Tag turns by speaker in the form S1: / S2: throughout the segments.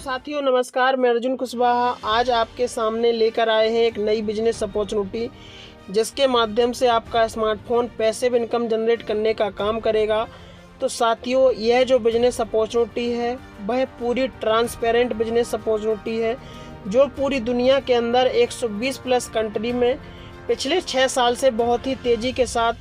S1: साथियों नमस्कार, मैं अर्जुन कुशवाहा आज आपके सामने लेकर आए हैं एक नई बिजनेस अपॉर्चुनिटी जिसके माध्यम से आपका स्मार्टफोन पैसिव इनकम जनरेट करने का काम करेगा। तो साथियों यह जो बिजनेस अपॉर्चुनिटी है वह पूरी ट्रांसपेरेंट बिजनेस अपॉर्चुनिटी है जो पूरी दुनिया के अंदर 120 प्लस कंट्री में पिछले 6 साल से बहुत ही तेज़ी के साथ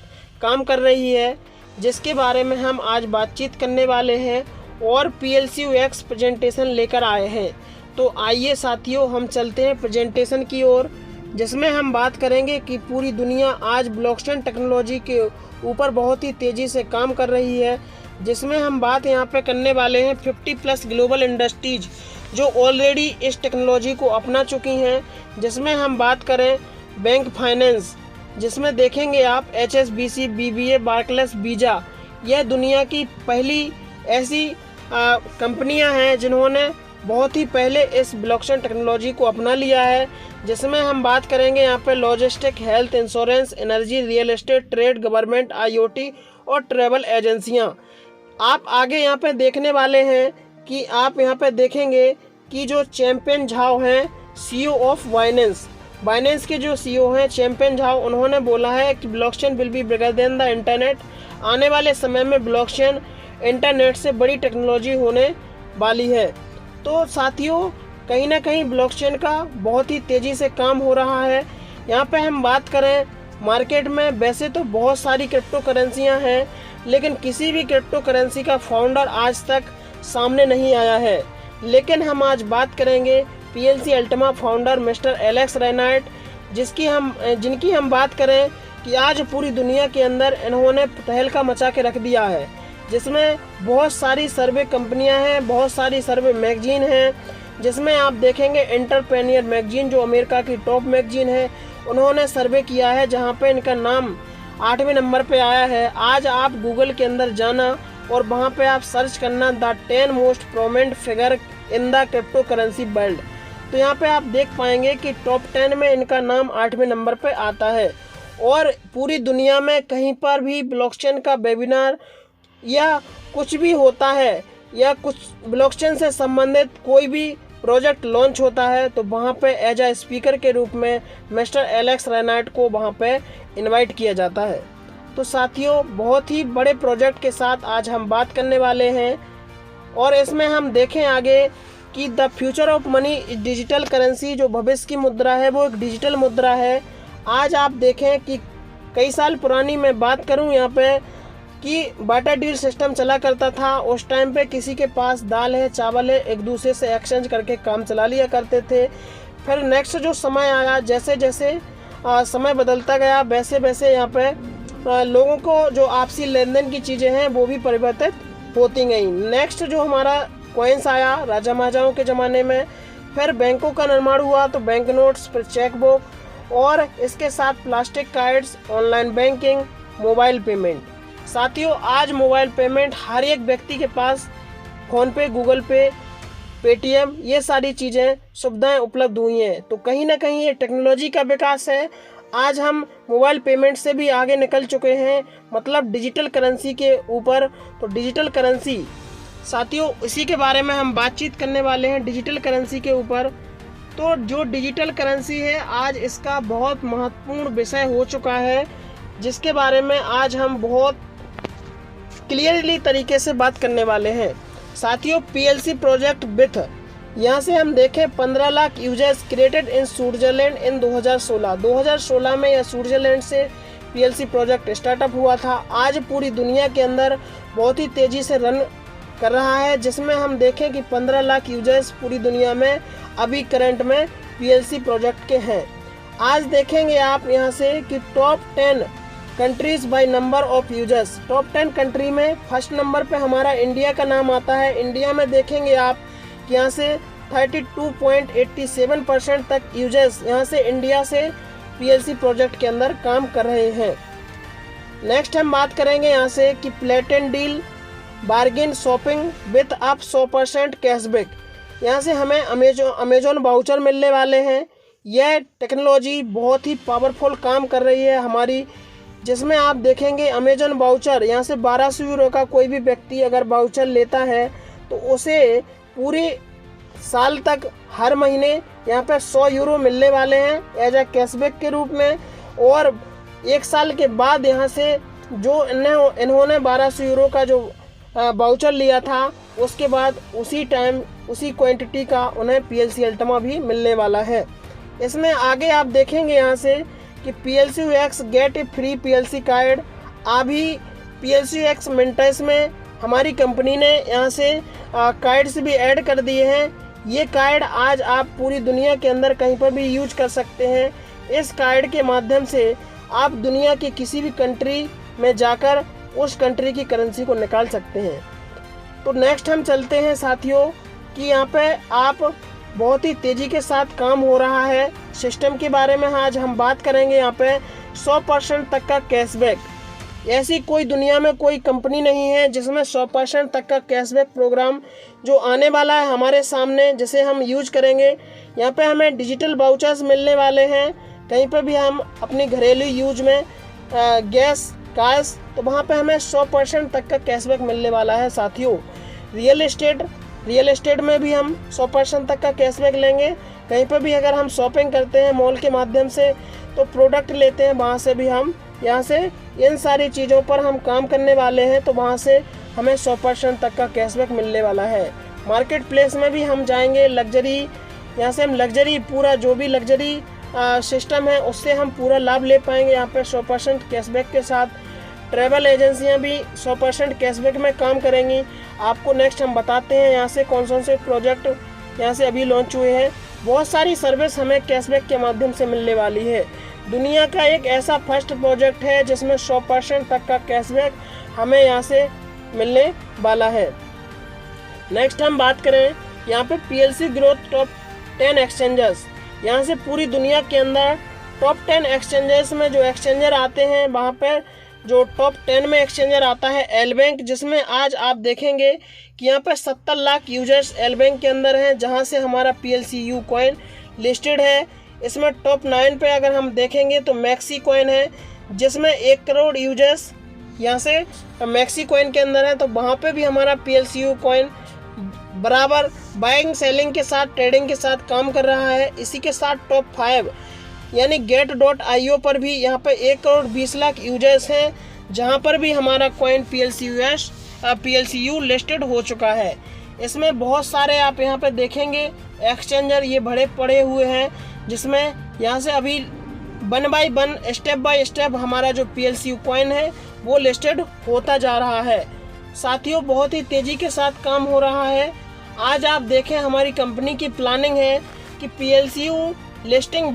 S1: काम कर रही है, जिसके बारे में हम आज बातचीत करने वाले हैं और PLCUX प्रेजेंटेशन लेकर आए हैं। तो आइए साथियों हम चलते हैं प्रेजेंटेशन की ओर, जिसमें हम बात करेंगे कि पूरी दुनिया आज ब्लॉकचेन टेक्नोलॉजी के ऊपर बहुत ही तेज़ी से काम कर रही है, जिसमें हम बात यहाँ पे करने वाले हैं 50 प्लस ग्लोबल इंडस्ट्रीज जो ऑलरेडी इस टेक्नोलॉजी को अपना चुकी हैं। जिसमें हम बात करें बैंक फाइनेंस, जिसमें देखेंगे आप HSBC, BBA, बार्कलेस, वीज़ा, यह दुनिया की पहली ऐसी कंपनियां हैं जिन्होंने बहुत ही पहले इस ब्लॉकचेन टेक्नोलॉजी को अपना लिया है। जिसमें हम बात करेंगे यहाँ पे logistic, health insurance, energy, real estate, trade, government, IoT और ट्रैवल एजेंसियाँ। आप आगे यहाँ पे देखने वाले हैं कि आप यहाँ पे देखेंगे कि जो चैंपियन झाओ हैं, CEO ऑफ बाइनेंस के जो CEO हैं चैंपियन झाओ, उन्होंने बोला है कि blockchain will be bigger than the internet. आने वाले समय में ब्लॉकचेन इंटरनेट से बड़ी टेक्नोलॉजी होने वाली है। तो साथियों कहीं ना कहीं ब्लॉकचेन का बहुत ही तेज़ी से काम हो रहा है। यहाँ पे हम बात करें मार्केट में, वैसे तो बहुत सारी क्रिप्टो करेंसियाँ हैं, लेकिन किसी भी क्रिप्टो करेंसी का फाउंडर आज तक सामने नहीं आया है। लेकिन हम आज बात करेंगे PLC Ultima founder mister Alex Renard, जिनकी हम बात करें कि आज पूरी दुनिया के अंदर इन्होंने तहलका मचा के रख दिया है। जिसमें बहुत सारी सर्वे कंपनियां हैं, बहुत सारी सर्वे मैगजीन हैं, जिसमें आप देखेंगे एंटरप्रेन्योर मैगजीन जो अमेरिका की टॉप मैगजीन है, उन्होंने सर्वे किया है जहां पे इनका नाम 8वें नंबर पे आया है। आज आप गूगल के अंदर जाना और वहां पे आप सर्च करना the 10 most prominent figure in the crypto currency world, तो यहाँ पे आप देख पाएंगे कि टॉप 10 में इनका नाम 8वें नंबर पे आता है। और पूरी दुनिया में कहीं पर भी ब्लॉकचेन का वेबिनार या कुछ भी होता है या कुछ ब्लॉकचेन से संबंधित कोई भी प्रोजेक्ट लॉन्च होता है तो वहाँ पे एज अ स्पीकर के रूप में मिस्टर एलेक्स रेनार्ड को वहाँ पे इनवाइट किया जाता है। तो साथियों बहुत ही बड़े प्रोजेक्ट के साथ आज हम बात करने वाले हैं और इसमें हम देखें आगे कि the future of money digital currency, जो भविष्य की मुद्रा है वो एक डिजिटल मुद्रा है। आज आप देखें कि कई साल पुरानी मैं बात करूं यहाँ पे कि बाटर डील सिस्टम चला करता था। उस टाइम पे किसी के पास दाल है, चावल है, एक दूसरे से एक्सचेंज करके काम चला लिया करते थे। फिर नेक्स्ट जो समय आया, जैसे जैसे समय बदलता गया वैसे वैसे यहाँ पे लोगों को जो आपसी लेन देन की चीज़ें हैं वो भी परिवर्तित होती गई। नेक्स्ट जो हमारा कॉइन्स आया राजा महाराजाओं के ज़माने में, फिर बैंकों का निर्माण हुआ तो बैंक नोट्स, फिर चेकबुक और इसके साथ plastic cards, online banking, mobile payment. साथियों आज मोबाइल पेमेंट हर एक व्यक्ति के पास फ़ोन पे, गूगल पे, पेटीएम, ये सारी चीज़ें सुविधाएं उपलब्ध हुई हैं। तो कहीं ना कहीं ये टेक्नोलॉजी का विकास है। आज हम मोबाइल पेमेंट से भी आगे निकल चुके हैं, मतलब डिजिटल करेंसी के ऊपर। तो डिजिटल करेंसी साथियों इसी के बारे में हम बातचीत करने वाले हैं, डिजिटल करेंसी के ऊपर। तो जो डिजिटल करेंसी है आज इसका बहुत महत्वपूर्ण विषय हो चुका है, जिसके बारे में आज हम बहुत क्लियरली तरीके से बात करने वाले हैं। साथियों PLC प्रोजेक्ट विथ, यहाँ से हम देखें 15 lakh users created in Switzerland in 2016 में यह स्विट्जरलैंड से PLC प्रोजेक्ट स्टार्टअप हुआ था। आज पूरी दुनिया के अंदर बहुत ही तेज़ी से रन कर रहा है, जिसमें हम देखें कि 15 लाख यूजर्स पूरी दुनिया में अभी करंट में PLC प्रोजेक्ट के हैं। आज देखेंगे आप यहाँ से कि top 10 countries by number of users. Top 10 country में फर्स्ट नंबर पे हमारा इंडिया का नाम आता है। इंडिया में देखेंगे आप कि यहाँ से 32.87% तक यूजर्स यहाँ से इंडिया से PLC प्रोजेक्ट के अंदर काम कर रहे हैं। नेक्स्ट हम बात करेंगे यहाँ से कि platinum deal, bargain shopping with up 100% cashback. यहाँ से हमें अमेजोन वाउचर मिलने वाले हैं। यह टेक्नोलॉजी बहुत ही पावरफुल काम कर रही है हमारी, जिसमें आप देखेंगे अमेजन वाउचर, यहाँ से 1200 यूरो का कोई भी व्यक्ति अगर वाउचर लेता है तो उसे पूरी साल तक हर महीने यहाँ पे 100 यूरो मिलने वाले हैं एज ए कैशबैक के रूप में। और 1 साल के बाद यहाँ से जो इन्होंने 1200 यूरो का जो वाउचर लिया था, उसके बाद उसी टाइम उसी क्वांटिटी का उन्हें PLC अल्टीमा भी मिलने वाला है। इसमें आगे आप देखेंगे यहाँ से कि PLCUX गेट ए फ्री PLC कार्ड। अभी PLCUX मिनट्स में हमारी कंपनी ने यहाँ से कार्ड्स भी ऐड कर दिए हैं। ये कार्ड आज आप पूरी दुनिया के अंदर कहीं पर भी यूज कर सकते हैं। इस कार्ड के माध्यम से आप दुनिया की किसी भी कंट्री में जाकर उस कंट्री की करेंसी को निकाल सकते हैं। तो नेक्स्ट हम चलते हैं साथियों कि यहाँ पे आप बहुत ही तेज़ी के साथ काम हो रहा है सिस्टम के बारे में आज हम बात करेंगे। यहाँ पे 100% तक का कैशबैक, ऐसी कोई दुनिया में कोई कंपनी नहीं है जिसमें 100% तक का कैशबैक प्रोग्राम जो आने वाला है हमारे सामने, जिसे हम यूज करेंगे। यहाँ पे हमें डिजिटल वाउचर्स मिलने वाले हैं। कहीं पर भी हम अपनी घरेलू यूज में गैस कार्स, तो वहाँ पे हमें 100% तक का कैशबैक मिलने वाला है साथियों। रियल एस्टेट में भी हम 100% तक का कैशबैक लेंगे। कहीं पर भी अगर हम शॉपिंग करते हैं मॉल के माध्यम से, तो प्रोडक्ट लेते हैं, वहाँ से भी हम यहाँ से इन सारी चीज़ों पर हम काम करने वाले हैं, तो वहाँ से हमें 100% तक का कैशबैक मिलने वाला है। मार्केट प्लेस में भी हम जाएंगे, लग्जरी, यहाँ से हम लग्जरी पूरा जो भी लग्जरी सिस्टम है उससे हम पूरा लाभ ले पाएंगे यहाँ पर 100% कैशबैक के साथ। ट्रैवल एजेंसियां भी 100% कैशबैक में काम करेंगी। आपको नेक्स्ट हम बताते हैं यहाँ से कौन से प्रोजेक्ट यहाँ से अभी लॉन्च हुए हैं। बहुत सारी सर्विस हमें कैशबैक के माध्यम से मिलने वाली है। दुनिया का एक ऐसा फर्स्ट प्रोजेक्ट है जिसमें 100% तक का कैशबैक हमें यहाँ से मिलने वाला है। नेक्स्ट हम बात करें यहाँ पे PLC ग्रोथ टॉप 10 एक्सचेंजर्स। यहाँ से पूरी दुनिया के अंदर टॉप 10 एक्सचेंजर्स में जो एक्सचेंजर आते हैं, वहाँ पर जो टॉप 10 में एक्सचेंजर आता है एल बैंक, जिसमें आज आप देखेंगे कि यहाँ पर 70 लाख यूजर्स एल बैंक के अंदर हैं, जहाँ से हमारा PLCU कॉइन लिस्टेड है। इसमें टॉप 9 पे अगर हम देखेंगे तो मैक्सी कॉइन है, जिसमें 1 करोड़ यूजर्स यहाँ से मैक्सी कॉइन के अंदर है। तो वहाँ पे भी हमारा PLCU कॉइन बराबर बाइंग सेलिंग के साथ ट्रेडिंग के साथ काम कर रहा है। इसी के साथ टॉप 5 यानी get.io पर भी यहाँ पे 1 करोड़ 20 लाख यूजर्स हैं, जहाँ पर भी हमारा कॉइन PLCU लिस्टेड हो चुका है। इसमें बहुत सारे आप यहाँ पे देखेंगे एक्सचेंजर ये बड़े पड़े हुए हैं, जिसमें यहाँ से अभी 1 बाय 1 स्टेप बाय स्टेप हमारा जो PLCU कॉइन है वो लिस्टेड होता जा रहा है। साथियों बहुत ही तेज़ी के साथ काम हो रहा है। आज आप देखें हमारी कंपनी की प्लानिंग है कि PLCU लिस्टिंग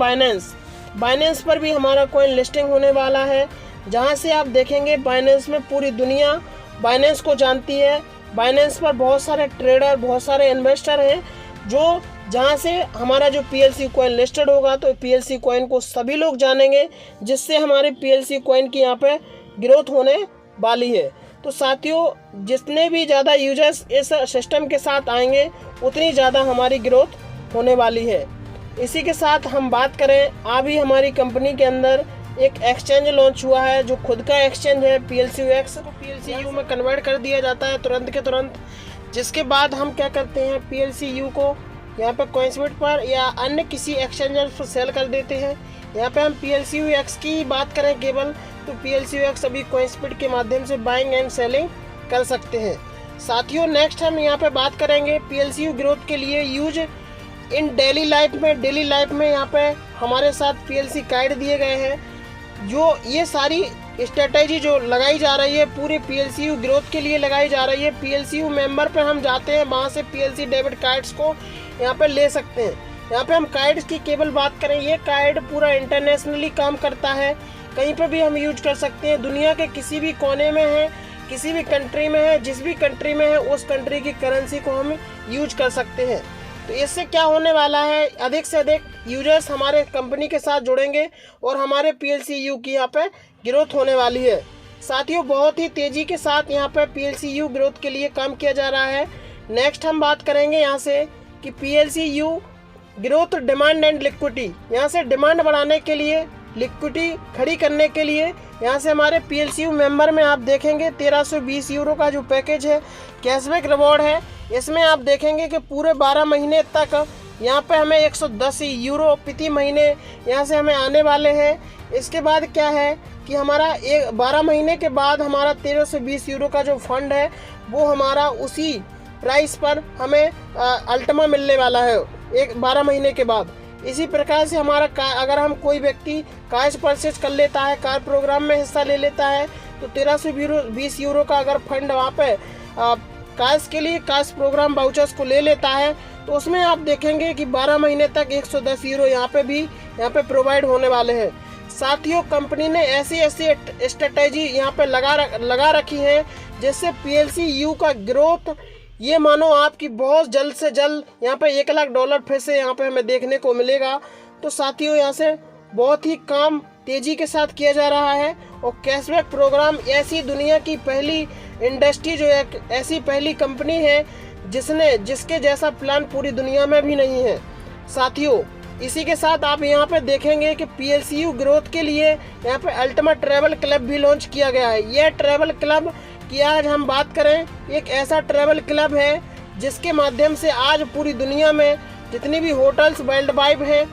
S1: बाइनेंस पर भी हमारा कॉइन लिस्टिंग होने वाला है, जहां से आप देखेंगे बाइनेंस में पूरी दुनिया बाइनेंस को जानती है। बाइनेंस पर बहुत सारे ट्रेडर, बहुत सारे इन्वेस्टर हैं, जो जहां से हमारा जो PLC कॉइन लिस्टेड होगा तो PLC कॉइन को सभी लोग जानेंगे, जिससे हमारे PLC कॉइन की यहाँ पे ग्रोथ होने वाली है। तो साथियों जितने भी ज़्यादा यूजर्स इस सिस्टम के साथ आएंगे उतनी ज़्यादा हमारी ग्रोथ होने वाली है। इसी के साथ हम बात करें, अभी हमारी कंपनी के अंदर एक एक्सचेंज लॉन्च हुआ है जो खुद का एक्सचेंज है PLCUX को PLCU में कन्वर्ट कर दिया जाता है तुरंत के तुरंत। जिसके बाद हम क्या करते हैं PLCU को यहाँ पे कॉइनस्बिट पर या अन्य किसी एक्सचेंजर पर सेल कर देते हैं। यहाँ पे हम PLCUX की बात करें केवल, तो PLCUX अभी कॉइनस्बिट के माध्यम से बाइंग एंड सेलिंग कर सकते हैं। साथियों नेक्स्ट हम यहाँ पे बात करेंगे PLCU ग्रोथ के लिए यूज इन डेली लाइफ में यहाँ पे हमारे साथ PLC कार्ड दिए गए हैं। जो ये सारी स्ट्रेटेजी जो लगाई जा रही है पूरे PLCU ग्रोथ के लिए लगाई जा रही है। PLCU मेंबर पे हम जाते हैं, वहाँ से PLC डेबिट कार्ड्स को यहाँ पे ले सकते हैं। यहाँ पे हम कार्ड्स की केवल बात करें, ये कार्ड पूरा इंटरनेशनली काम करता है, कहीं पर भी हम यूज कर सकते हैं। दुनिया के किसी भी कोने में है, किसी भी कंट्री में है, जिस भी कंट्री में है उस कंट्री की करेंसी को हम यूज कर सकते हैं। तो इससे क्या होने वाला है, अधिक से अधिक यूजर्स हमारे कंपनी के साथ जुड़ेंगे और हमारे PLCU की यहाँ पे ग्रोथ होने वाली है। साथियों बहुत ही तेज़ी के साथ यहाँ पे PLCU ग्रोथ के लिए काम किया जा रहा है। नेक्स्ट हम बात करेंगे यहाँ से कि PLCU growth demand and liquidity. यहाँ से डिमांड बढ़ाने के लिए लिक्विडिटी खड़ी करने के लिए यहाँ से हमारे PSU मेंबर में आप देखेंगे 1320 यूरो का जो पैकेज है कैशबैक रिवॉर्ड है। इसमें आप देखेंगे कि पूरे 12 महीने तक यहाँ पे हमें 110 यूरो प्रति महीने यहाँ से हमें आने वाले हैं। इसके बाद क्या है कि हमारा 12 महीने के बाद हमारा 1320 यूरो का जो फंड है वो हमारा उसी प्राइस पर हमें अल्टीमा मिलने वाला है 12 महीने के बाद। इसी प्रकार से हमारा अगर हम कोई व्यक्ति कैश परचेज कर लेता है, कार प्रोग्राम में हिस्सा ले लेता है, तो 1320 यूरो का अगर फंड वहाँ पे कैश के लिए कैश प्रोग्राम वाउचर्स को ले लेता है तो उसमें आप देखेंगे कि 12 महीने तक 110 यूरो यहाँ पे प्रोवाइड होने वाले हैं। साथियों, कंपनी ने ऐसी स्ट्रेटेजी यहाँ पे लगा रखी है जिससे PSU का ग्रोथ ये मानो आपकी बहुत जल्द से जल्द यहाँ पे $1 लाख फिर से यहाँ पे हमें देखने को मिलेगा। तो साथियों, यहाँ से बहुत ही काम तेजी के साथ किया जा रहा है और कैशबैक प्रोग्राम ऐसी दुनिया की पहली इंडस्ट्री जो एक ऐसी पहली कंपनी है जिसके जैसा प्लान पूरी दुनिया में भी नहीं है। साथियों, इसी के साथ आप यहाँ पे देखेंगे कि PSU ग्रोथ के लिए यहाँ पे अल्टीमा ट्रैवल क्लब भी लॉन्च किया गया है। यह ट्रैवल क्लब की आज हम बात करें, एक ऐसा ट्रैवल क्लब है जिसके माध्यम से आज पूरी दुनिया में जितनी भी होटल्स वर्ल्ड वाइड हैं,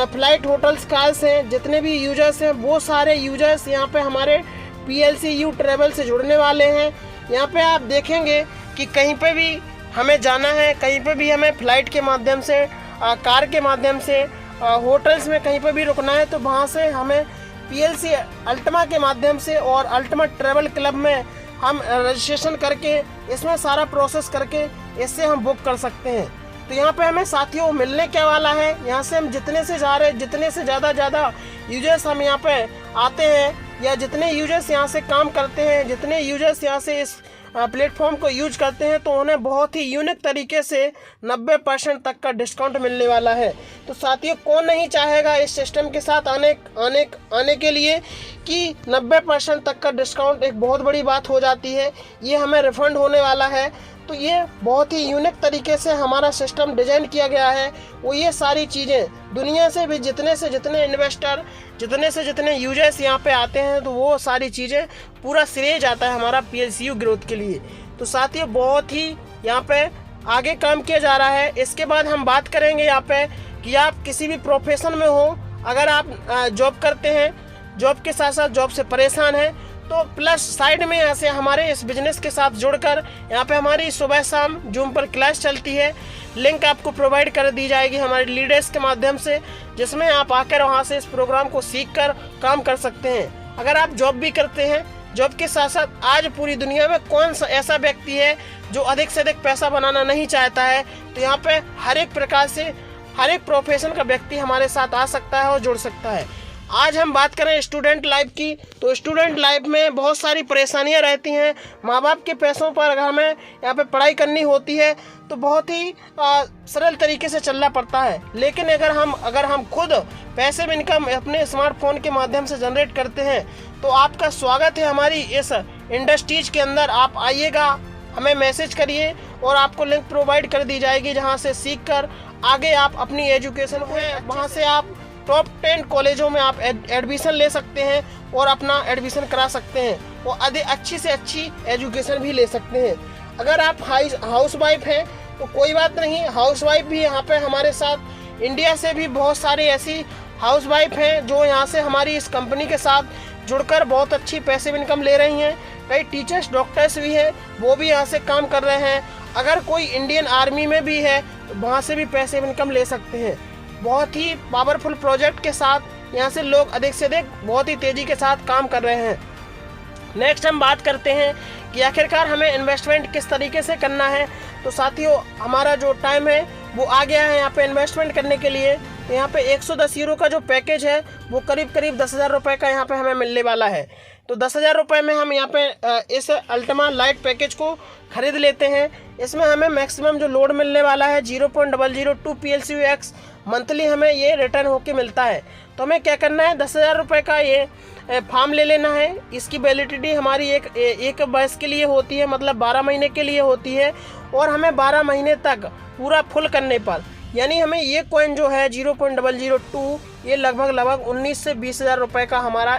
S1: फ्लाइट होटल्स कार्स हैं, जितने भी यूजर्स हैं, वो सारे यूजर्स यहाँ पे हमारे PSU ट्रैवल से जुड़ने वाले हैं। यहाँ पे आप देखेंगे कि कहीं पे भी हमें जाना है, कहीं पे भी हमें फ्लाइट के माध्यम से, कार के माध्यम से, होटल्स में कहीं पे भी रुकना है तो वहाँ से हमें PSU अल्टीमा के माध्यम से और अल्टीमा ट्रैवल क्लब में हम रजिस्ट्रेशन करके इसमें सारा प्रोसेस करके इससे हम बुक कर सकते हैं। तो यहाँ पे हमें साथियों मिलने क्या वाला है, यहाँ से हम जितने से ज़्यादा यूजर्स हम यहाँ पे आते हैं या जितने यूजर्स यहाँ से काम करते हैं, जितने यूजर्स यहाँ से इस प्लेटफॉर्म को यूज करते हैं तो उन्हें बहुत ही यूनिक तरीके से 90% तक का डिस्काउंट मिलने वाला है। तो साथियों, कौन नहीं चाहेगा इस सिस्टम के साथ आने के लिए कि 90% तक का डिस्काउंट एक बहुत बड़ी बात हो जाती है। ये हमें रिफंड होने वाला है। तो ये बहुत ही यूनिक तरीके से हमारा सिस्टम डिज़ाइन किया गया है। वो ये सारी चीज़ें दुनिया से भी जितने से जितने इन्वेस्टर, जितने से जितने यूजर्स यहाँ पे आते हैं तो वो सारी चीज़ें पूरा श्रेय जाता है हमारा PSU ग्रोथ के लिए। तो साथियों, बहुत ही यहाँ पे आगे काम किया जा रहा है। इसके बाद हम बात करेंगे यहाँ पे कि आप किसी भी प्रोफेशन में हो, अगर आप जॉब करते हैं, जॉब के साथ साथ जॉब से परेशान हैं, तो प्लस साइड में यहाँ से हमारे इस बिजनेस के साथ जुड़कर यहाँ पे हमारी सुबह शाम जूम पर क्लास चलती है। लिंक आपको प्रोवाइड कर दी जाएगी हमारे लीडर्स के माध्यम से, जिसमें आप आकर वहाँ से इस प्रोग्राम को सीख कर काम कर सकते हैं। अगर आप जॉब भी करते हैं, जॉब के साथ साथ आज पूरी दुनिया में कौन सा ऐसा व्यक्ति है जो अधिक से अधिक पैसा बनाना नहीं चाहता है, तो यहाँ पे हर एक प्रकार से हर एक प्रोफेशन का व्यक्ति हमारे साथ आ सकता है और जुड़ सकता है। आज हम बात करें स्टूडेंट लाइफ की, तो स्टूडेंट लाइफ में बहुत सारी परेशानियां रहती हैं। माँ बाप के पैसों पर अगर हमें यहाँ पे पढ़ाई करनी होती है तो बहुत ही सरल तरीके से चलना पड़ता है। लेकिन अगर हम खुद पैसे में इनकम अपने स्मार्टफोन के माध्यम से जनरेट करते हैं तो आपका स्वागत है हमारी इस इंडस्ट्रीज के अंदर। आप आइएगा, हमें मैसेज करिए और आपको लिंक प्रोवाइड कर दी जाएगी, जहाँ से सीख कर आगे आप अपनी एजुकेशन है वहाँ से आप टॉप 10 कॉलेजों में आप एडमिशन ले सकते हैं और अपना एडमिशन करा सकते हैं और अच्छी से अच्छी एजुकेशन भी ले सकते हैं। अगर आप हाउस वाइफ हैं तो कोई बात नहीं, हाउस वाइफ भी यहाँ पे हमारे साथ इंडिया से भी बहुत सारी ऐसी हाउस वाइफ हैं जो यहाँ से हमारी इस कंपनी के साथ जुड़कर बहुत अच्छी पैसिव इनकम ले रही हैं। कई टीचर्स, डॉक्टर्स भी हैं, वो भी यहाँ से काम कर रहे हैं। अगर कोई इंडियन आर्मी में भी है तो वहाँ से भी पैसिव इनकम ले सकते हैं। बहुत ही पावरफुल प्रोजेक्ट के साथ यहाँ से लोग अधिक से अधिक बहुत ही तेज़ी के साथ काम कर रहे हैं। नेक्स्ट हम बात करते हैं कि आखिरकार हमें इन्वेस्टमेंट किस तरीके से करना है। तो साथियों, हमारा जो टाइम है वो आ गया है यहाँ पे इन्वेस्टमेंट करने के लिए। तो यहाँ पे 110 यूरो का जो पैकेज है वो करीब 10,000 रुपये का यहाँ पे हमें मिलने वाला है। तो 10,000 रुपये में हम यहाँ पे इस अल्टीमा लाइट पैकेज को खरीद लेते हैं। इसमें हमें मैक्सिमम जो लोड मिलने वाला है 0.002 PSUX मंथली हमें ये रिटर्न होके मिलता है। तो हमें क्या करना है, 10,000 रुपये का ये फार्म ले लेना है। इसकी वैलिडिटी हमारी एक वर्ष के लिए होती है, मतलब 12 महीने के लिए होती है और हमें 12 महीने तक पूरा फुल करने पर यानी हमें ये कॉइन जो है 0.002 ये लगभग 19 से 20 हज़ार रुपये का हमारा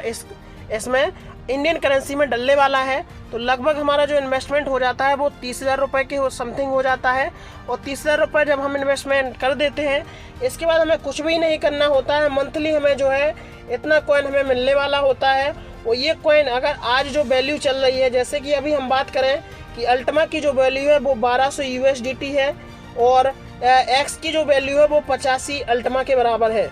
S1: इसमें इंडियन करेंसी में डलने वाला है। तो लगभग हमारा जो इन्वेस्टमेंट हो जाता है वो 30 हज़ार रुपये के समथिंग हो जाता है। और 30 हज़ार रुपये जब हम इन्वेस्टमेंट कर देते हैं, इसके बाद हमें कुछ भी नहीं करना होता है। मंथली हमें जो है इतना कॉइन हमें मिलने वाला होता है। और ये कॉइन अगर आज जो वैल्यू चल रही है, जैसे कि अभी हम बात करें कि अल्टमा की जो वैल्यू है वो 1200 USDT है और एक्स की जो वैल्यू है वो 85 अल्टमा के बराबर है।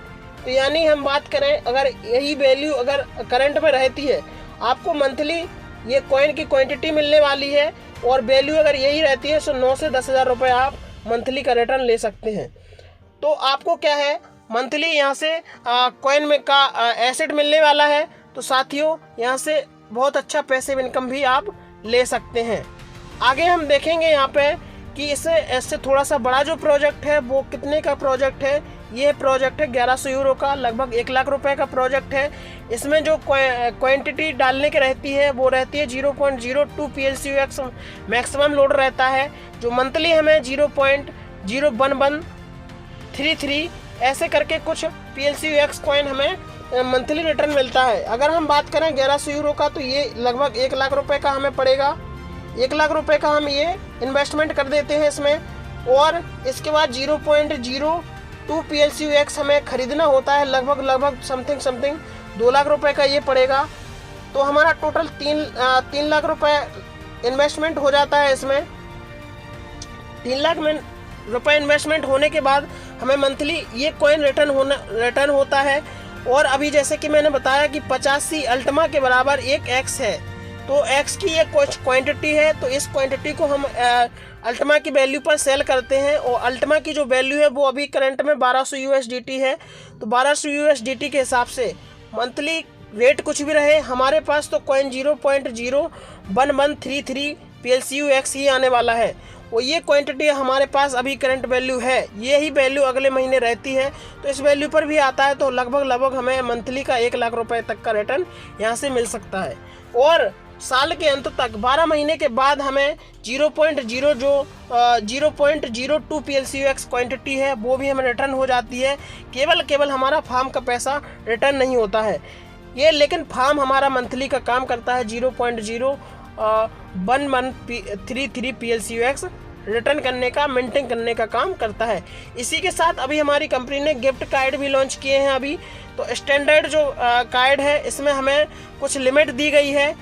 S1: तो यानी हम बात करें अगर यही वैल्यू अगर करंट में रहती है, आपको मंथली ये कॉइन की क्वांटिटी मिलने वाली है और वैल्यू अगर यही रहती है तो 9 से 10 हज़ार रुपये आप मंथली का रिटर्न ले सकते हैं। तो आपको क्या है मंथली यहाँ से कॉइन में का एसेट मिलने वाला है। तो साथियों यहाँ से बहुत अच्छा पैसिव इनकम भी आप ले सकते हैं। आगे हम देखेंगे यहाँ पे कि इससे थोड़ा सा बड़ा जो प्रोजेक्ट है वो कितने का प्रोजेक्ट है। ये प्रोजेक्ट है 1100 यूरो का, लगभग 1 लाख रुपए का प्रोजेक्ट है। इसमें जो क्वांटिटी डालने की रहती है वो रहती है 0.02 PLCUX मैक्सिमम लोड रहता है, जो मंथली हमें 0.01133 ऐसे करके कुछ PLCUX कॉइन हमें मंथली रिटर्न मिलता है। अगर हम बात करें 1100 यूरो का तो ये लगभग 1 लाख रुपए का हमें पड़ेगा। 1 लाख रुपए का हम ये इन्वेस्टमेंट कर देते हैं इसमें, और इसके बाद 0.02 PLCUX हमें खरीदना होता है, लगभग समथिंग 2 लाख रुपए का ये पड़ेगा। तो हमारा टोटल 3 लाख रुपए इन्वेस्टमेंट हो जाता है इसमें। 3 लाख रुपए इन्वेस्टमेंट होने के बाद हमें मंथली ये कॉइन रिटर्न होता है। और अभी जैसे कि मैंने बताया कि 85 अल्टमा के बराबर एक एक्स है, तो एक्स की ये कुछ क्वांटिटी है। तो इस क्वांटिटी को हम अल्टमा की वैल्यू पर सेल करते हैं और अल्टमा की जो वैल्यू है वो अभी करंट में 1200 USDT है। तो 1200 USDT के हिसाब से मंथली रेट कुछ भी रहे, हमारे पास तो कॉइन 0.01133 PLCUX ही आने वाला है। और ये क्वांटिटी हमारे पास अभी करंट वैल्यू है, ये ही वैल्यू अगले महीने रहती है तो इस वैल्यू पर भी आता है। तो लगभग हमें मंथली का 1 लाख रुपए तक का रिटर्न यहाँ से मिल सकता है। और साल के अंत तक 12 महीने के बाद हमें 0.02 PLCUX क्वांटिटी है वो भी हमें रिटर्न हो जाती है। केवल हमारा फार्म का पैसा रिटर्न नहीं होता है ये, लेकिन फार्म हमारा मंथली का काम करता है 0.01133 PLCUX रिटर्न करने का, मेंटेन करने का काम करता है। इसी के साथ अभी हमारी कंपनी ने गिफ्ट कार्ड भी लॉन्च किए हैं अभी। तो स्टैंडर्ड जो कार्ड है इसमें हमें कुछ लिमिट दी गई है,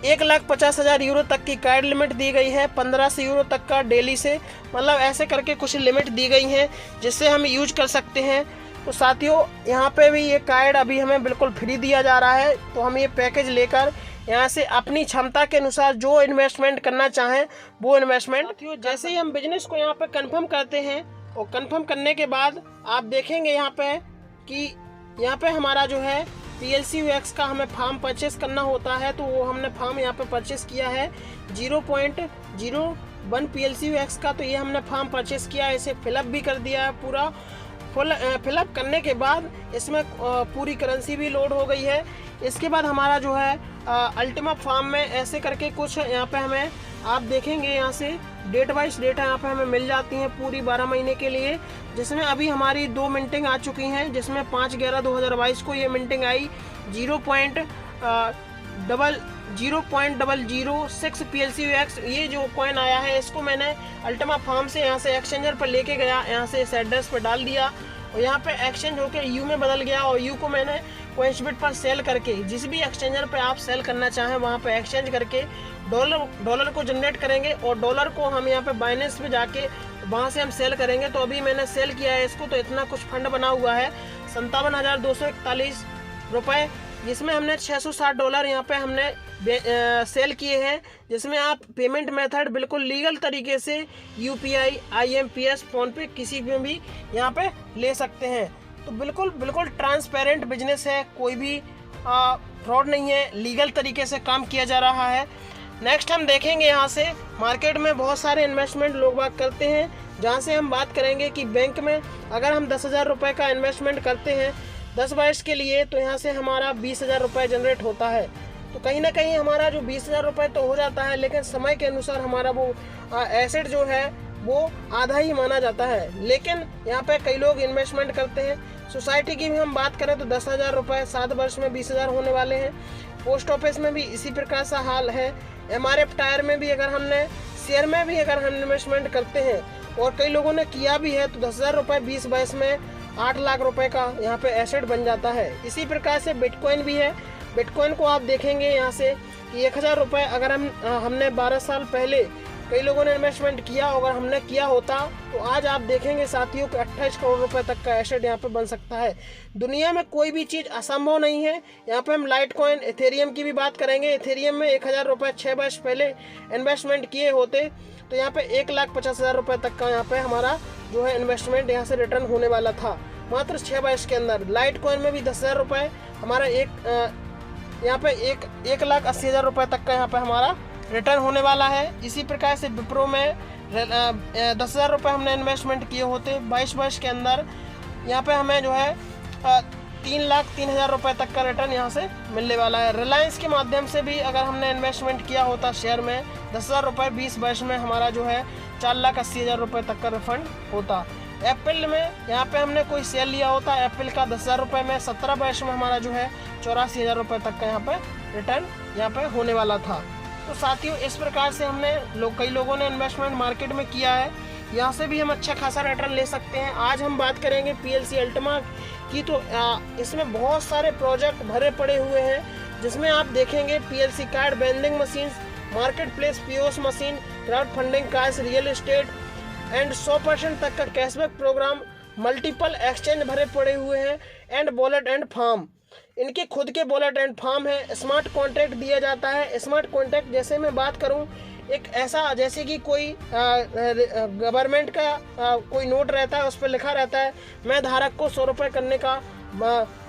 S1: 1,50,000 यूरो तक की कार्ड लिमिट दी गई है, 1500 यूरो तक का डेली से, मतलब ऐसे करके कुछ लिमिट दी गई हैं जिससे हम यूज कर सकते हैं। तो साथियों यहाँ पे भी ये कार्ड अभी हमें बिल्कुल फ्री दिया जा रहा है। तो हम ये पैकेज लेकर यहाँ से अपनी क्षमता के अनुसार जो इन्वेस्टमेंट करना चाहें वो इन्वेस्टमेंट। साथियों जैसे ही हम बिजनेस को यहाँ पे कंफर्म करते हैं और कंफर्म करने के बाद आप देखेंगे यहाँ पे कि यहाँ पे हमारा जो है PLCUX का हमें फार्म परचेस करना होता है। तो वो हमने फार्म यहाँ पे परचेस किया है 0.01 PLCUX का। तो ये हमने फार्म परचेस किया है, इसे फिलअप भी कर दिया है पूरा। फिलअप करने के बाद इसमें पूरी करेंसी भी लोड हो गई है। इसके बाद हमारा जो है अल्टीमा फार्म में ऐसे करके कुछ यहाँ पे हमें आप देखेंगे यहाँ से डेट वाइज डेटा यहाँ पे हमें मिल जाती हैं पूरी 12 महीने के लिए, जिसमें अभी हमारी 2 मिंटिंग आ चुकी हैं, जिसमें 5/11/2022 को ये मिंटिंग आई 0.006 PLCUX। ये जो कॉइन आया है इसको मैंने अल्टीमा फार्म से यहाँ से एक्सचेंजर पर लेके गया, यहाँ से इस एड्रेस पर डाल दिया और यहाँ पे एक्सचेंज होकर यू में बदल गया। और यू को मैंने कोइंसबिट पर सेल करके, जिस भी एक्सचेंजर पे आप सेल करना चाहें वहाँ पे एक्सचेंज करके डॉलर को जनरेट करेंगे और डॉलर को हम यहाँ पे बाइनेंस पे जाके वहाँ से हम सेल करेंगे। तो अभी मैंने सेल किया है इसको, तो इतना कुछ फंड बना हुआ है 57,241 रुपये, जिसमें हमने $660 यहाँ पे हमने सेल किए हैं, जिसमें आप पेमेंट मेथड बिल्कुल लीगल तरीके से UPI, IMPS, फ़ोनपे किसी में भी यहाँ पे ले सकते हैं। तो बिल्कुल ट्रांसपेरेंट बिजनेस है, कोई भी फ्रॉड नहीं है, लीगल तरीके से काम किया जा रहा है। नेक्स्ट हम देखेंगे यहाँ से मार्केट में बहुत सारे इन्वेस्टमेंट लोग बात करते हैं, जहाँ से हम बात करेंगे कि बैंक में अगर हम 10,000 रुपये का इन्वेस्टमेंट करते हैं 10 वर्ष के लिए, तो यहाँ से हमारा 20,000 रुपये जनरेट होता है। तो कहीं ना कहीं हमारा जो 20,000 रुपये तो हो जाता है, लेकिन समय के अनुसार हमारा वो एसेट जो है वो आधा ही माना जाता है। लेकिन यहाँ पे कई लोग इन्वेस्टमेंट करते हैं। सोसाइटी की भी हम बात करें तो 10,000 रुपये 7 वर्ष में 20,000 होने वाले हैं। पोस्ट ऑफिस में भी इसी प्रकार सा हाल है। MRF टायर में भी अगर हमने शेयर में भी अगर हम इन्वेस्टमेंट करते हैं और कई लोगों ने किया भी है तो 10,000 रुपये 2022 में 8 लाख रुपए का यहाँ पे एसेट बन जाता है। इसी प्रकार से बिटकॉइन भी है। बिटकॉइन को आप देखेंगे यहाँ से कि 1,000 रुपये अगर हमने 12 साल पहले कई लोगों ने इन्वेस्टमेंट किया, अगर हमने किया होता तो आज आप देखेंगे साथियों कि 28 करोड़ रुपए तक का एसेट यहाँ पे बन सकता है। दुनिया में कोई भी चीज़ असंभव नहीं है। यहाँ पे हम लाइट कॉइन इथेरियम की भी बात करेंगे। इथेरियम में 1,000 रुपये 6 वर्ष पहले इन्वेस्टमेंट किए होते तो यहाँ पे 1,50,000 रुपये तक का यहाँ पे हमारा जो है इन्वेस्टमेंट यहाँ से रिटर्न होने वाला था मात्र 6 वर्ष के अंदर। लाइट कॉइन में भी 10,000 रुपये हमारा यहाँ पे 1,80,000 रुपये तक का यहाँ पे हमारा रिटर्न होने वाला है। इसी प्रकार से विप्रो में 10,000 रुपये हमने इन्वेस्टमेंट किए होते 22 वर्ष के अंदर, यहाँ पे हमें जो है 3,03,000 रुपये तक का रिटर्न यहाँ से मिलने वाला है। रिलायंस के माध्यम से भी अगर हमने इन्वेस्टमेंट किया होता शेयर में 10,000 रुपये 20 वर्ष में हमारा जो है 4,80,000 रुपये तक का रिफंड होता। एप्पल में यहाँ पे हमने कोई शेयर लिया होता एप्पल का 10,000 रुपये में 17 वर्ष में हमारा जो है 84,000 रुपये तक का यहाँ पे रिटर्न यहाँ पे होने वाला था। तो साथियों इस प्रकार से हमने कई लोगों ने इन्वेस्टमेंट मार्केट में किया है, यहाँ से भी हम अच्छा खासा रिटर्न ले सकते हैं। आज हम बात करेंगे PLC अल्टीमा की। तो इसमें बहुत सारे प्रोजेक्ट भरे पड़े हुए हैं जिसमें आप देखेंगे PLC card, vending machine, market place, POS machine, crowd funding, cars, real estate and 100% तक का कैशबैक प्रोग्राम, मल्टीपल एक्सचेंज भरे पड़े हुए हैं एंड वॉलेट एंड फार्म। इनके खुद के वॉलेट एंड फार्म है। स्मार्ट कॉन्ट्रैक्ट दिया जाता है। स्मार्ट कॉन्ट्रैक्ट जैसे मैं बात करूं, एक ऐसा जैसे कि कोई गवर्नमेंट का कोई नोट रहता है, उस पर लिखा रहता है मैं धारक को 100 रुपये करने का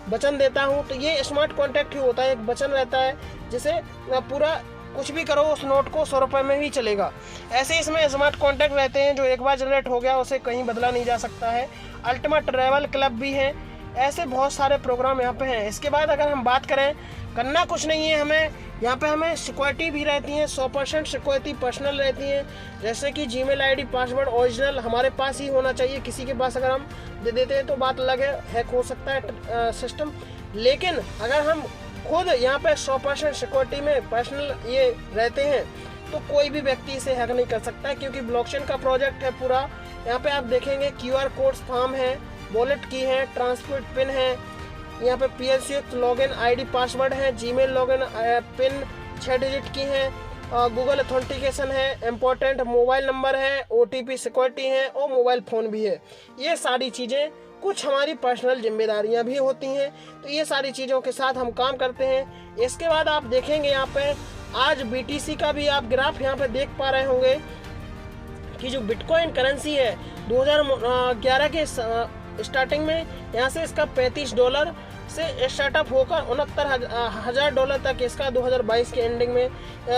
S1: वचन देता हूं, तो ये स्मार्ट कॉन्ट्रैक्ट ही होता है। एक वचन रहता है जिसे पूरा कुछ भी करो उस नोट को 100 रुपये में ही चलेगा। ऐसे इसमें स्मार्ट कॉन्ट्रैक्ट रहते हैं जो एक बार जनरेट हो गया उसे कहीं बदला नहीं जा सकता है। अल्टीमा ट्रैवल क्लब भी है। ऐसे बहुत सारे प्रोग्राम यहाँ पे हैं। इसके बाद अगर हम बात करें, करना कुछ नहीं है हमें, यहाँ पे हमें सिक्योरिटी भी रहती है। 100% सिक्योरिटी पर्सनल रहती है। जैसे कि जीमेल आईडी पासवर्ड ओरिजिनल हमारे पास ही होना चाहिए। किसी के पास अगर हम दे देते हैं तो बात अलग है, हैक हो सकता है सिस्टम। लेकिन अगर हम खुद यहाँ पे 100% सिक्योरिटी में पर्सनल ये रहते हैं तो कोई भी व्यक्ति इसे हैक नहीं कर सकता है, क्योंकि ब्लॉकचेन का प्रोजेक्ट है पूरा। यहाँ पे आप देखेंगे QR कोड्स फार्म है, वॉलेट की है, ट्रांसपोर्ट पिन है, यहाँ पे PLC लॉगिन आईडी पासवर्ड है, जीमेल लॉगिन पिन 6 डिजिट की है, गूगल अथेंटिकेशन है, इम्पोर्टेंट मोबाइल नंबर है, OTP सिक्योरिटी है और मोबाइल फ़ोन भी है। ये सारी चीज़ें कुछ हमारी पर्सनल जिम्मेदारियां भी होती हैं, तो ये सारी चीज़ों के साथ हम काम करते हैं। इसके बाद आप देखेंगे यहाँ पे आज BTC का भी आप ग्राफ यहाँ पे देख पा रहे होंगे कि जो बिटकॉइन करेंसी है 2011 के स्टार्टिंग में यहाँ से इसका $35 से स्टार्टअप होकर $69,000 तक इसका 2022 के एंडिंग में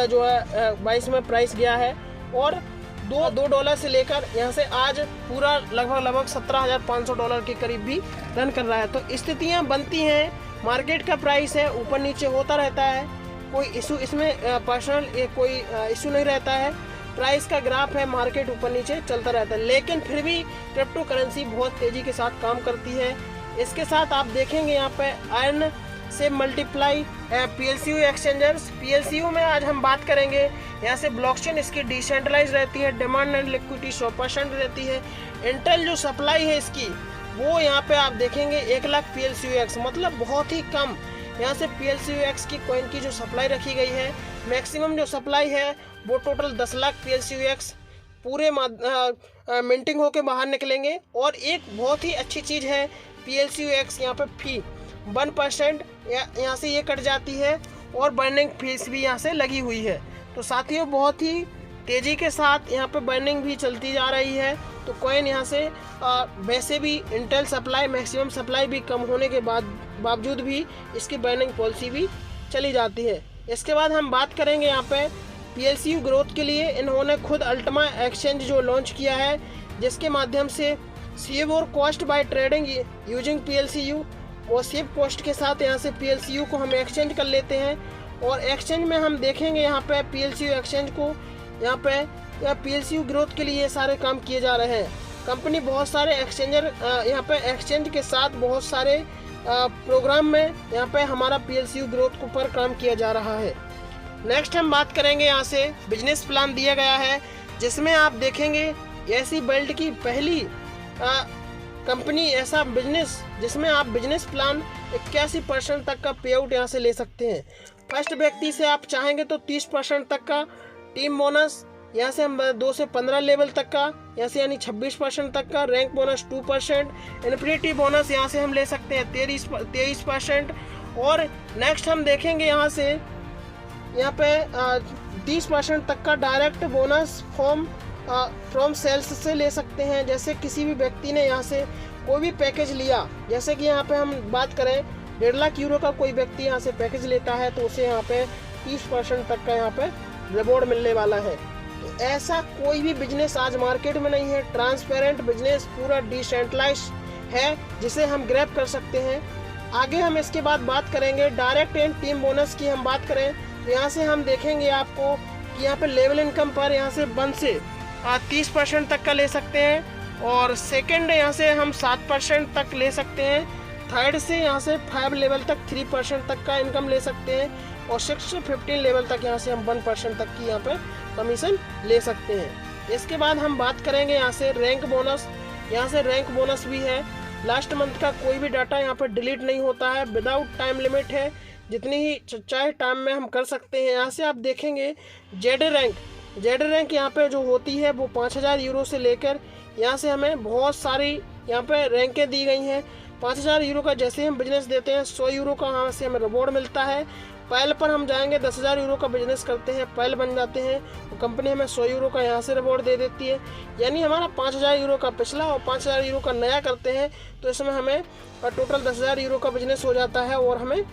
S1: जो है 22 में प्राइस गया है, और $2 से लेकर यहाँ से आज पूरा लगभग $17,500 के करीब भी रन कर रहा है। तो स्थितियाँ बनती हैं, मार्केट का प्राइस है ऊपर नीचे होता रहता है, कोई इशू इसमें पर्सनल कोई इशू नहीं रहता है। प्राइस का ग्राफ है, मार्केट ऊपर नीचे चलता रहता है, लेकिन फिर भी क्रिप्टो करेंसी बहुत तेज़ी के साथ काम करती है। इसके साथ आप देखेंगे यहाँ पे अर्न से मल्टीप्लाई PLCU एक्सचेंजर्स। PLCU में आज हम बात करेंगे, यहाँ से ब्लॉकचेन इसकी डिसेंट्रलाइज रहती है, डिमांड एंड लिक्विडिटी 100% रहती है। इंटेल जो सप्लाई है इसकी वो यहाँ पे आप देखेंगे 1 लाख PLCUX, मतलब बहुत ही कम। यहाँ से PLCUX की कॉइन की जो सप्लाई रखी गई है, मैक्सिमम जो सप्लाई है वो टोटल 10 लाख PLCUX पूरे मिंटिंग होके बाहर निकलेंगे। और एक बहुत ही अच्छी चीज़ है PLCUX, यहाँ पे फी 1% यहाँ से ये कट जाती है और बर्निंग फीस भी यहाँ से लगी हुई है। तो साथियों बहुत ही तेज़ी के साथ यहाँ पे बर्निंग भी चलती जा रही है। तो कॉइन यहाँ से वैसे भी इंटेल सप्लाई मैक्सिमम सप्लाई भी कम होने के बावजूद भी इसकी बर्निंग पॉलिसी भी चली जाती है। इसके बाद हम बात करेंगे यहाँ पे PLCU ग्रोथ के लिए इन्होंने खुद अल्टीमा एक्सचेंज जो लॉन्च किया है, जिसके माध्यम से सेव और cost by trading using PLCU, और सेव कॉस्ट के साथ यहाँ से PLCU को हम एक्सचेंज कर लेते हैं। और एक्सचेंज में हम देखेंगे यहाँ पे PLCU एक्सचेंज को यहाँ पे या PSU ग्रोथ के लिए ये सारे काम किए जा रहे हैं। कंपनी बहुत सारे एक्सचेंजर यहाँ पे एक्सचेंज के साथ बहुत सारे प्रोग्राम में यहाँ पे हमारा PSU ग्रोथ के ऊपर काम किया जा रहा है। नेक्स्ट हम बात करेंगे यहाँ से बिजनेस प्लान दिया गया है, जिसमें आप देखेंगे ऐसी वर्ल्ड की पहली कंपनी ऐसा बिजनेस जिसमें आप बिजनेस प्लान 81% तक का पे आउट यहाँ से ले सकते हैं। फर्स्ट व्यक्ति से आप चाहेंगे तो 30% तक का टीम बोनस, यहाँ से हम 2 से 15 लेवल तक का, यहाँ से यानी 26% तक का, रैंक बोनस 2%, इन्फिनिटी बोनस यहाँ से हम ले सकते हैं 23%। और नेक्स्ट हम देखेंगे यहाँ से यहाँ पे 30% तक का डायरेक्ट बोनस फ्रॉम सेल्स से ले सकते हैं। जैसे किसी भी व्यक्ति ने यहाँ से कोई भी पैकेज लिया, जैसे कि यहाँ पे हम बात करें 1.5 लाख यूरो का कोई व्यक्ति यहाँ से पैकेज लेता है तो उसे यहाँ पे 30% तक का यहाँ पे रिवॉर्ड मिलने वाला है। तो ऐसा कोई भी बिजनेस आज मार्केट में नहीं है। ट्रांसपेरेंट बिजनेस पूरा डिसेंट्रलाइज है जिसे हम ग्रैब कर सकते हैं। आगे हम इसके बाद बात करेंगे डायरेक्ट एंड टीम बोनस की। हम बात करें तो यहाँ से हम देखेंगे आपको कि यहाँ पे लेवल इनकम पर यहाँ से 1 से 30% तक का ले सकते हैं, और सेकंड यहाँ से हम 7% तक ले सकते हैं, थर्ड से यहाँ से 5 लेवल तक 3% तक का इनकम ले सकते हैं, और 6 से 15 लेवल तक यहाँ से हम 1% तक की यहाँ पे कमीशन ले सकते हैं। इसके बाद हम बात करेंगे यहाँ से रैंक बोनस। यहाँ से रैंक बोनस भी है। लास्ट मंथ का कोई भी डाटा यहाँ पे डिलीट नहीं होता है, विदाउट टाइम लिमिट है, जितनी ही चाहे टाइम में हम कर सकते हैं। यहाँ से आप देखेंगे जेड रैंक यहाँ पे जो होती है वो 5000 यूरो से लेकर यहाँ से हमें बहुत सारी यहाँ पे रैंकें दी गई हैं। 5000 यूरो का जैसे हम बिजनेस देते हैं 100 यूरो का यहाँ से हमें रिवॉर्ड मिलता है। पहल पर हम जाएंगे 10,000 यूरो का बिजनेस करते हैं, पहल बन जाते हैं तो कंपनी हमें 100 यूरो का यहाँ से रिवॉर्ड दे देती है। यानी हमारा 5000 यूरो का पिछला और 5000 यूरो का नया करते हैं तो इसमें हमें टोटल 10,000 यूरो का बिजनेस हो जाता है, और हमें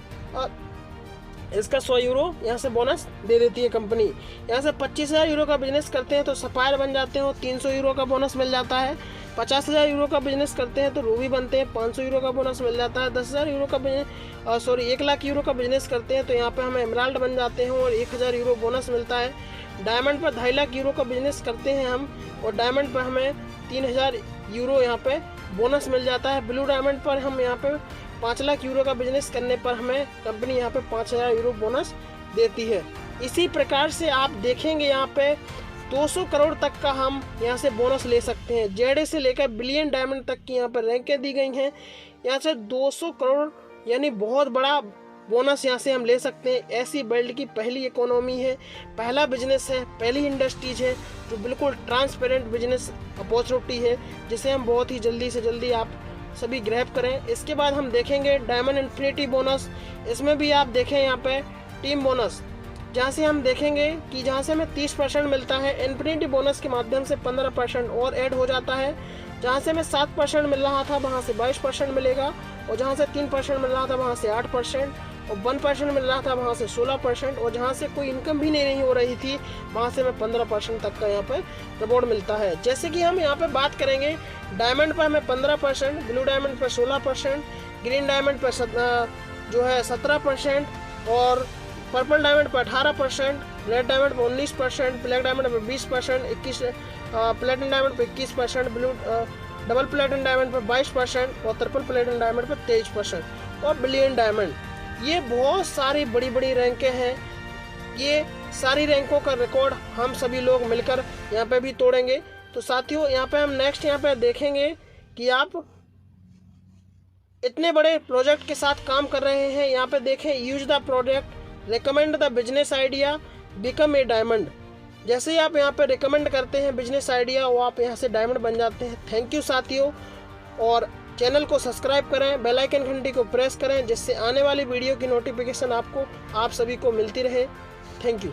S1: इसका 100 यूरो यहाँ से बोनस दे देती है कंपनी। यहाँ से 25,000 यूरो का बिजनेस करते हैं तो सफायर बन जाते हैं और 300 यूरो का बोनस मिल जाता है। 50,000 यूरो का बिजनेस करते हैं तो रूबी बनते हैं, 500 यूरो का बोनस मिल जाता है। 10,000 यूरो का बिजनेस 1 लाख यूरो का बिजनेस करते हैं तो यहाँ पे हमें एमराल्ड बन जाते हैं और 1,000 यूरो बोनस मिलता है। डायमंड पर 2.5 लाख यूरो का बिजनेस करते हैं हम, और डायमंड पर हमें 3,000 यूरो यहाँ पे बोनस मिल जाता है। ब्लू डायमंड पर हम यहाँ पे 5 लाख यूरो का बिजनेस करने पर हमें कंपनी यहाँ पे 5,000 यूरो बोनस देती है। इसी प्रकार से आप देखेंगे यहाँ पे 200 करोड़ तक का हम यहाँ से बोनस ले सकते हैं। जेड से लेकर बिलियन डायमंड तक की यहाँ पर रैंकें दी गई हैं। यहाँ से 200 करोड़ यानी बहुत बड़ा बोनस यहाँ से हम ले सकते हैं। ऐसी वर्ल्ड की पहली इकोनॉमी है, पहला बिजनेस है, पहली इंडस्ट्रीज है जो बिल्कुल ट्रांसपेरेंट बिजनेस अपॉर्चुनिटी है, जिसे हम बहुत ही जल्दी से जल्दी आप सभी ग्रैब करें। इसके बाद हम देखेंगे डायमंड इन्फिनिटी बोनस। इसमें भी आप देखें यहाँ पे टीम बोनस, जहाँ से हम देखेंगे कि जहाँ से हमें 30% मिलता है, इन्फिनिटी बोनस के माध्यम से 15% और ऐड हो जाता है। जहाँ से हमें 7% मिल रहा था वहाँ से 22% मिलेगा, और जहाँ से 3% मिल रहा था वहाँ से 8%, और 1% मिल रहा था वहाँ से 16%, और जहाँ से कोई इनकम भी नहीं हो रही थी वहाँ से हमें 15% तक का यहाँ पर रिवॉर्ड मिलता है। जैसे कि हम यहाँ पे बात करेंगे डायमंड पर हमें 15%, ब्लू डायमंड पर 16%, ग्रीन डायमंड पर जो है 17%, और पर्पल डायमंड पर 18%, रेड डायमंड पर 19%, ब्लैक डायमंड पर 20%, 21 प्लेटिनम डायमंड पर 21%, ब्लू डबल प्लेटिनम डायमंड पर 22%, और ट्रिपल प्लेटिनम डायमंड पर 23%, और बिलियन डायमंड। ये बहुत सारी बड़ी बड़ी रैंकें हैं। ये सारी रैंकों का रिकॉर्ड हम सभी लोग मिलकर यहाँ पे भी तोड़ेंगे। तो साथियों यहाँ पे हम नेक्स्ट यहाँ पे देखेंगे कि आप इतने बड़े प्रोजेक्ट के साथ काम कर रहे हैं। यहाँ पे देखें use the product, recommend the business idea, become a diamond. जैसे ही आप यहाँ पे रिकमेंड करते हैं बिजनेस आइडिया, वो आप यहाँ से डायमंड बन जाते हैं। थैंक यू साथियों, और चैनल को सब्सक्राइब करें, बेल आइकन घंटी को प्रेस करें, जिससे आने वाली वीडियो की नोटिफिकेशन आपको आप सभी को मिलती रहे। Thank you.